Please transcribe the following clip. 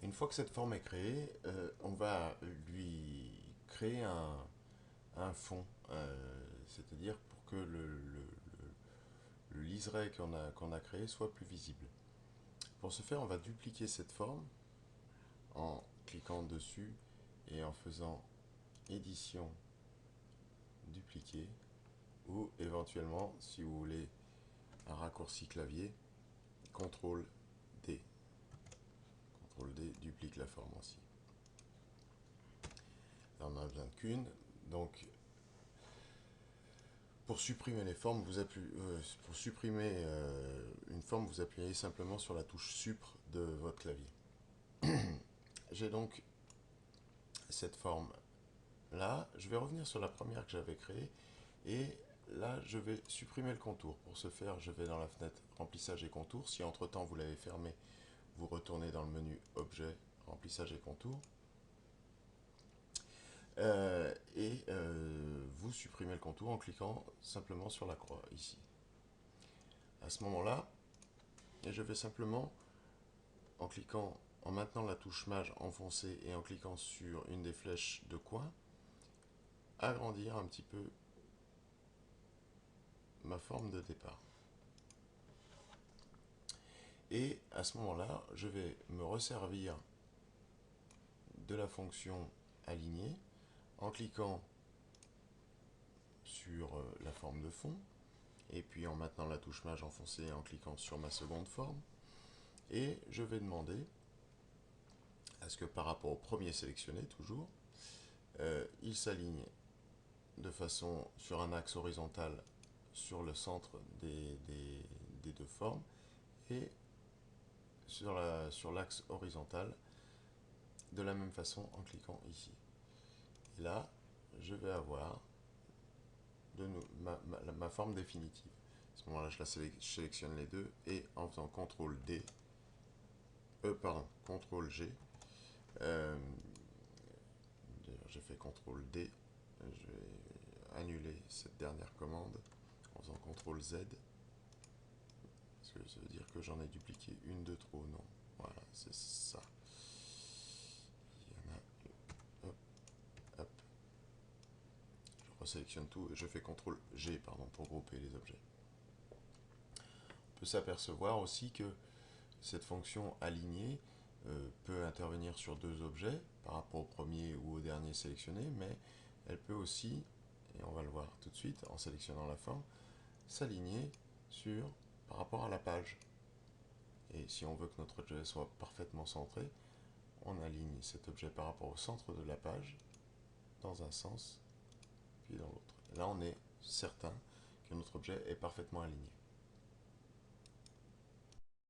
Une fois que cette forme est créée, on va lui créer un fond, c'est-à-dire pour que le liseré qu'on a créé soit plus visible. Pour ce faire, on va dupliquer cette forme en cliquant dessus et en faisant édition, dupliquer, ou éventuellement, si vous voulez un raccourci clavier, CTRL D. CTRL D duplique la forme aussi. Là, on n'a besoin qu'une. Donc, pour supprimer les formes, pour supprimer une forme, vous appuyez simplement sur la touche Supr de votre clavier. J'ai donc cette forme là. Je vais revenir sur la première que j'avais créée et là, je vais supprimer le contour. Pour ce faire, je vais dans la fenêtre Remplissage et contours. Si entre-temps vous l'avez fermé, vous retournez dans le menu Objet, Remplissage et contours. Vous supprimez le contour en cliquant simplement sur la croix ici. À ce moment-là, je vais simplement, en maintenant la touche Maj enfoncée et en cliquant sur une des flèches de coin, agrandir un petit peu ma forme de départ. Et à ce moment-là, je vais me resservir de la fonction aligner en cliquant sur la forme de fond et puis en maintenant la touche Maj enfoncée et en cliquant sur ma seconde forme. Et je vais demander à ce que par rapport au premier sélectionné, toujours, il s'aligne de façon sur un axe horizontal sur le centre des deux formes et sur l'axe horizontal de la même façon en cliquant ici. Et là, je vais avoir ma forme définitive. À ce moment-là, je sélectionne les deux et en faisant CTRL D, CTRL G, j'ai fait CTRL D, je vais annuler cette dernière commande en faisant CTRL Z, parce que ça veut dire que j'en ai dupliqué une de trop, non, voilà, c'est ça. Il y en a, hop, hop, je resélectionne tout et je fais CTRL G, pardon, pour grouper les objets. On peut s'apercevoir aussi que cette fonction alignée peut intervenir sur deux objets par rapport au premier ou au dernier sélectionné, mais elle peut aussi, et on va le voir tout de suite en sélectionnant la forme, s'aligner par rapport à la page. Et si on veut que notre objet soit parfaitement centré, on aligne cet objet par rapport au centre de la page dans un sens, puis dans l'autre. Là, on est certain que notre objet est parfaitement aligné.